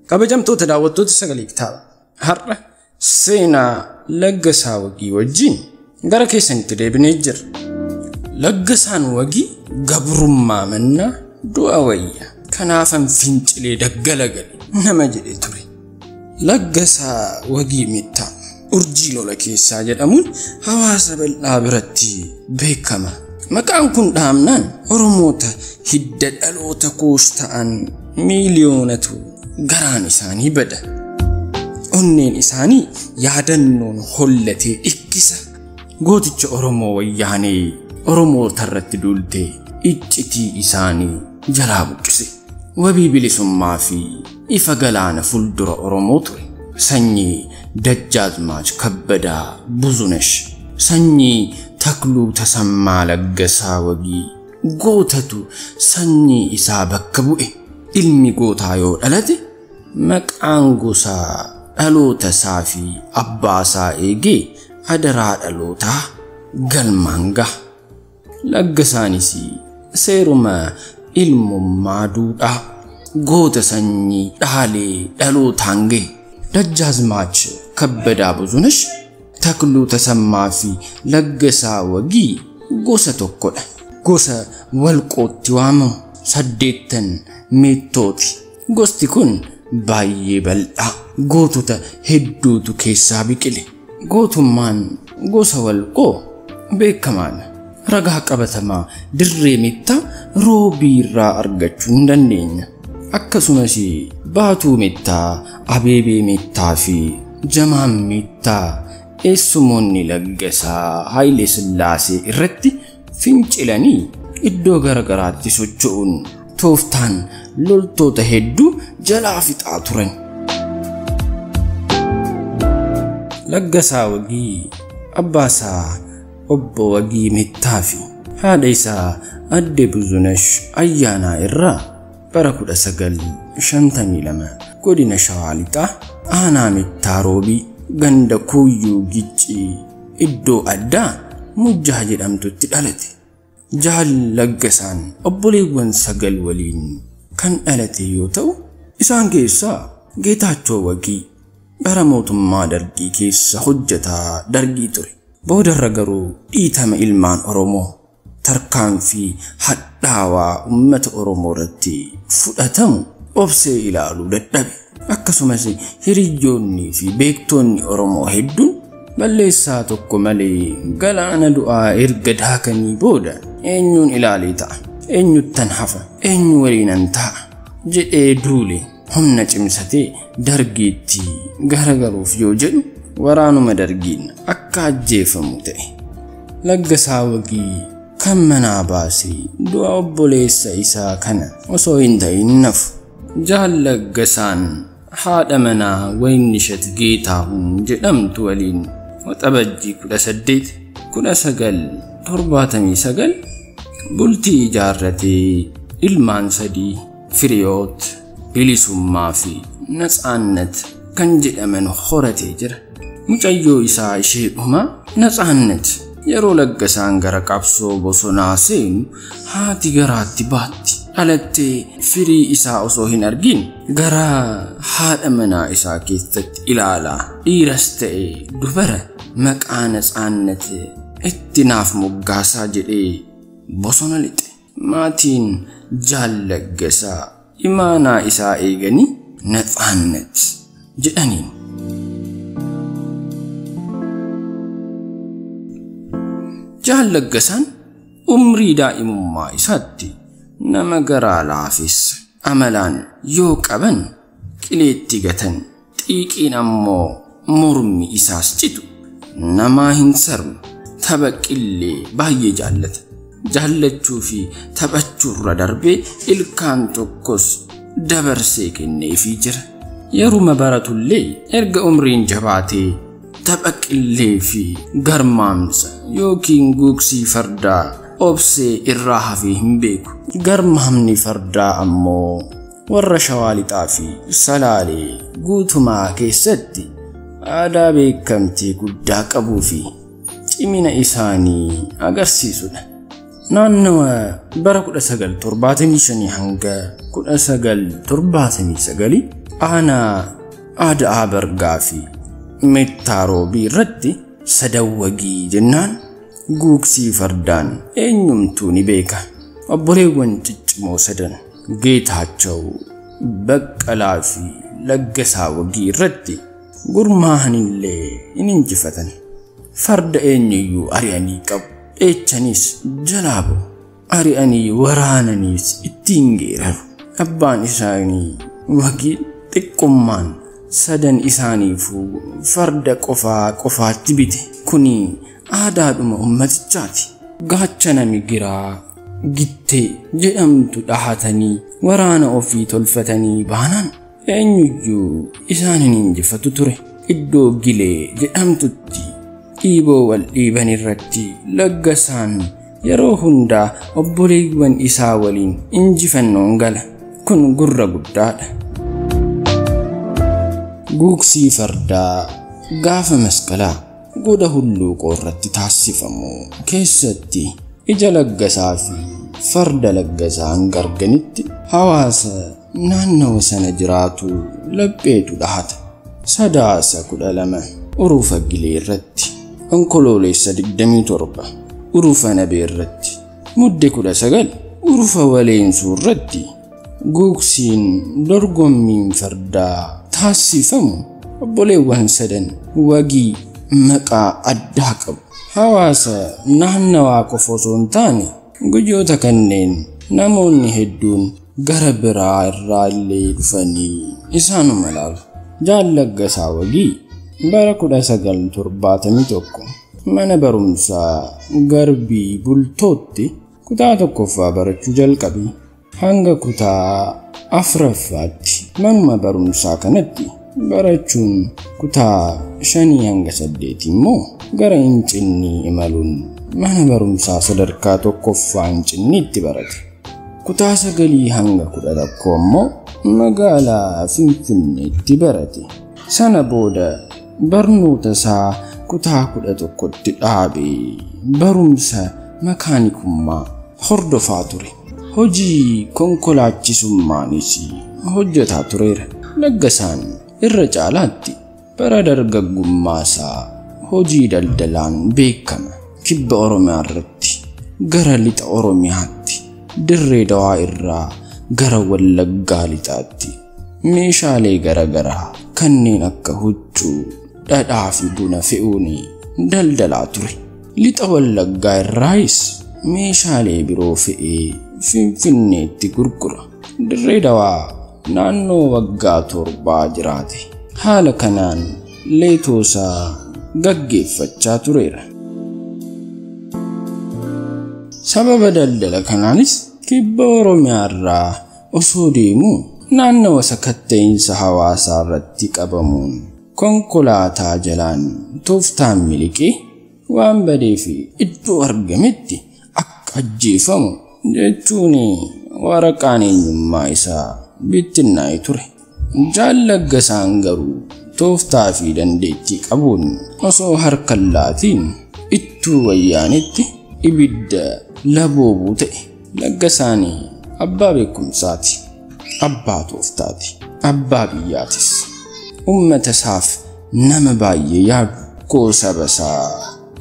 Kabajamtoota daawwattoota sagalee kitaaba. Har'a seenaa Laggasaa Wagii wajjin gara keessanitti deebinee jirra. Laggasaan Wagii gabrummaa mannaa du'a wayya. Kanaafan fincilee daggalagale nama jedhee ture. Laggasaa Wagii Mittaa urjii lola keessaa jedhamuun hawaasa bal'aa biratti beekama. Maqaan kun dhaamnaan Oromoota hidda dhaloota koosh ta'an miiliyoonatu garaan isaanii bada. Onneen isaanii yaadannoon hollatee dhikkisa. Gooticha Oromoo wayyaanee Oromoota irratti duultee iccitii isaanii jalaa buqqise. Wabii bilisummaa fi ifa galaana fuuldura Oromoo ture. Sanyii Dajjaazmaach Kabbadaa Buzunesh, sanyii Takluu Tasammaa Laggasaa Wagii gootatu sanyii isaa bakka bu'e. Ilmi gootaa yoo dhalate maqaan gosaa dhaloota isaa fi abbaa isaa eegee adaraa dhalootaa galmaan gaha. Laggasaanis seeruma ilmummaa duudhaa goota sanyii dhaalee dhalootaan gahe. Dajjaazmaach Kabbadaa Buzunesh, Takluu Tasammaa fi Laggasaa Wagii gosa tokkodha. Gosa walqootti waamamu 8 meettooti. Gosti kun baay'ee bal'aa. Gootota hedduutu keessaa biqile. Gootummaan gosa walqoo beekamaadha. Ragaa qabatamaa dirree mittaa roobii irraa argachuu hin dandeenya. Akkasumas Baatuu Mittaa, Abeebee Mittaa fi Jamaan Mittaa eessumoonni Laggasaa Hayilee Sillaasee irratti fincilanii iddoo garagaraatti socho'uun tooftaan loltoota hedduu jalaa fixaa turan. Laggasaa Wagii abbaasaa obbo Wagii Mittaa fi haadha isaa Adde Buzunesh ayyaanaa irraa bara 1952 godina Shawaa Lixaa aanaa Mittaa Roobii ganda Kuyyuu Giccii iddoo addaa Mujjaa jedhamtutti dhalate. Jaal Laggasaan obboleewwan 9 waliin kan dhalate yoo ta'u, isaan keessaa Geetaachoo Wagii bara mootummaa Dargii keessa hojjetaa Dargii ture. Boodarra garuu dhiitama ilmaan Oromoo tarkaanfii hadhaawaa uummata Oromoo irratti fudhatamu obsee ilaaluu dadhabe. Akkasumas hiriyyoonnii fi beektoonni Oromoo hedduun balleessaa tokko malee galaana du'aa erga daakanii booda eenyuun ilaalee ta'a, eenyuttan hafa, eenyu waliinan ta'a jedhee duule humna cimsatee Dargiitti garagaluuf yoo jedhu waraanuma Dargiin akka ajjeefamu ta'e. Laggasaa Wagii kan manaa baasee du'a obboleessa isaa kana osoo hin ta'in nafu. Jaal Laggasaan haadha manaa Waynishat Geetaahun jedhamtu waliin waxabajjii 1979 bultii ijaarratee ilmaan 3 Firiyoot, Bilisummaa fi Natsaannat kan jedhaman horatee jira. Mucayyoo isaa ishee dhumaa Natsaannat yeroo Laggasaan gara qabsoo bosonaa seenu haati garaatti baatti. Dhalattee firii isaa osoo hin argin gara haadha manaa isaa keessatti ilaalaa. Dhiiras ta'e dubara maqaa Natsaannat itti naaf moggaasaa jedhee bosona lixe. Maatiin Jaal Laggasaa imaanaa isaa eeganii Natsaannat jedhaniin. Jaal Laggasaan umrii daa'imummaa isaatti nama garaa laafessa. Amalaan yoo qaban qileetti gatan, xiiqiin ammoo mormi isaas citu. Namaa hin sarmu, tapha qillee baay'ee jaallata. Jaallachuu fi taphachuurra darbee ilkaan tokkos dabarsee kenneefii jira. Yeruma baratullee erga umriin jabaatee tapha qillee fi garmaamsa yookiin guugsii fardaa obsee irraa hafee hin beeku. Garmaamni fardaa ammoo warra Shawaa Lixaa fi Salaalee guutumaa keessatti aadaa beekamtii guddaa qabuu fi cimina isaanii agarsiisudha. naannawa bara 1975 hanga 1979 aanaa aadaa bargaa fi meettaarobii irratti sadawwagii jennaan guugsii fardaan eenyumtuu ni beeka. Obboleewwan ciccimoo sadan Geetaachoo, Baqqalaa fi Laggasaa Wagii irratti gurmaahanillee in injifatan. Farda eenyuyyuu ari'anii qabu. Eechanis jalaabu ari'anii waraananiis ittiin geeraru. Abbaan isaanii Wagii xiqqummaan sadan isaaniifuu farda qofaatti bite. Kuni aadaadhuma ummatichaati. Gaachana migiraa gittee jedhamtu dhahatanii waraana ofii tolfatanii baanaan eenyuyyuu isaanin injifatu ture. Iddoo Gilee jedhamtutti dhiiboo wal dhiiban irratti Laggasaan yeroo hundaa obboleewwan isaa waliin injifannoon gala. Kun gurra guddaadha. Guugsii fardaa gaafa masqalaa goda hulluuqoo irratti taasifamu keessatti ija Laggasaa fi farda Laggasaan garganitti hawaasa naannawa sana jiraatu lapheetu dhahata. Sadaasa 12 urufa Gilee irratti, Onkoloolessa 27 urufa Nabee irratti, Mudde 19 urufa Waleensuu irratti guugsiin dorgommiin fardaa taasifamu. Obboleewwan sadan Wagii maqaa addaa qabu. Hawaasa naannawaa qofa osoo hin taane guyyoota kanneen namoonni hedduun gara biraa irraa illee dhufanii isaanuma laalu. Laggasaa Wagii bara 1971 mana barumsaa Garbii Bultootti kutaa 1ffaa barachuu jalqabe. Hanga kutaa 4ffaatti manuma barumsaa kanatti barachuun kutaa 5 hanga 8 immoo gara Hincinnii imaluun mana barumsaa sadarkaa 1ffaa Hincinniitti barate. Kutaa 9 hanga 11 immoo magaalaa Finfinneetti barate. Sana booda barnoota isaa kutaa 11tti dhaabee barumsa makaanikummaa hordofaa ture. Hojii konkolaachisummaanis hojjetaa tureera. Laggasaan irra caalaatti bara dargaggummaa isaa hojii daldalaan beekama. Kibba Oromiyaa irratti gara lixa Oromiyaatti, Dirree Dawaa irraa gara Wallaggaa lixaatti meeshaalee garagaraa kanneen akka huccuu, dhadhaa fi buna fe'uun daldalaa ture. Lixa Wallaggaa irraayis meeshaalee biroo fe'ee Finfinneetti gurgura. Dirree Dawaa naannoo waggaa 7 jiraate. Haala kanaan leetoosaa gaggeeffachaa tureera. Sababa daldala kanaanis kibba Oromiyaa irraa osoo deemuu naannawa sakatta'insa hawaasaa irratti qabamuun konkolaataa jalaan tooftaan miliqee waan badee fi iddoo argametti akka ajjeefamu jechuun waraqaan eenyummaa isaa bittinnaa'ee ture. Laggasaan garuu tooftaa fi dandeettii qabuun osoo harka laatiin ittuu wayyaanitti ibidda laboobuu ta'e. Laggasaan abbaa beekumsaati, abbaa tooftaati, abbaa biyyaatis. Ummata isaaf nama baay'ee yaadu, gosa basaa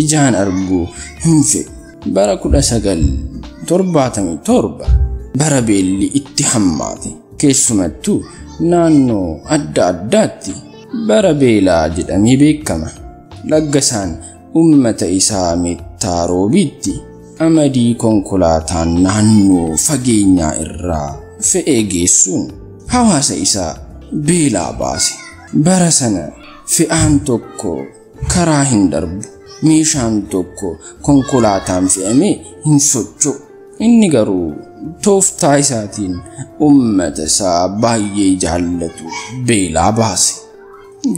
ijaan arguu hin fedhu. Bara 1977 bara beelli itti hammaate. Keessumattuu naannoo adda addaatti bara beelaa jedhamee beekama. Laggasaan ummata isaa Meettaarobiitti amadii konkolaataan naannoo fageenyaa irraa fe'ee geessuun hawaasa isaa beelaa baase. Bara sana fe'aan tokko karaa hin darbu, meeshaan tokko konkolaataan fe'amee hin socho'u. Inni garuu tooftaa isaatiin ummata isaa baay'ee jaallatu beelaa baase.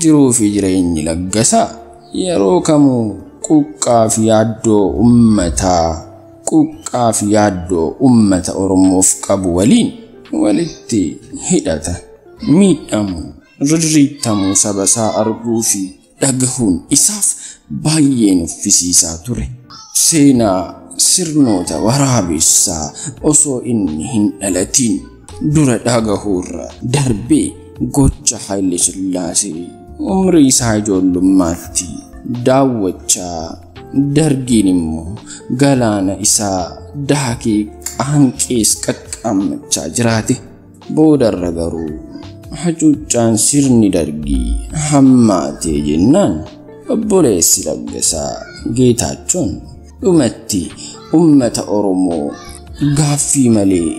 Jiruu fi jireenyi Laggasaa yeroo kamuu quuqqaa fi yaaddoo ummata Oromoof qabu waliin walitti hidhata. Miidhamuu, rirriittamuu saba isaa arguu fi dhagahuun isaaf baay'ee nuffisiisaa ture. Seenaa sirnoota waraabessaa osoo inni hin dhalatin dura dhagahuurra darbee gocha Haayile Sillaasee umrii isaa ijoollummaatti daawwachaa Dargiin immoo galaana isaa daakee qaanqees qaqqaammachaa jiraate. Boodarra garuu hacuuccaan sirni Dargii hammaatee jennaan obboleessi Laggasaa Geetaachoon dhumatti ummata Oromoo gaaffii malee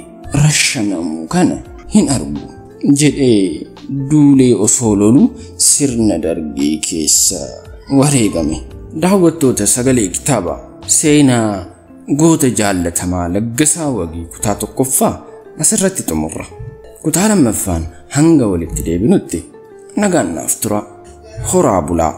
rashanamu kana hin argu jedhee duulee osoo lolu sirna Dargii keessa wareegame. Daawwattoota Sagalee Kitaabaa seenaa goota jaallatamaa Laggasaa Wagii kutaa tokkoffaa asirratti xumurra. Kutaa lammaffaan hanga walitti deebinutti nagaan naaf tura. Horaa bulaa.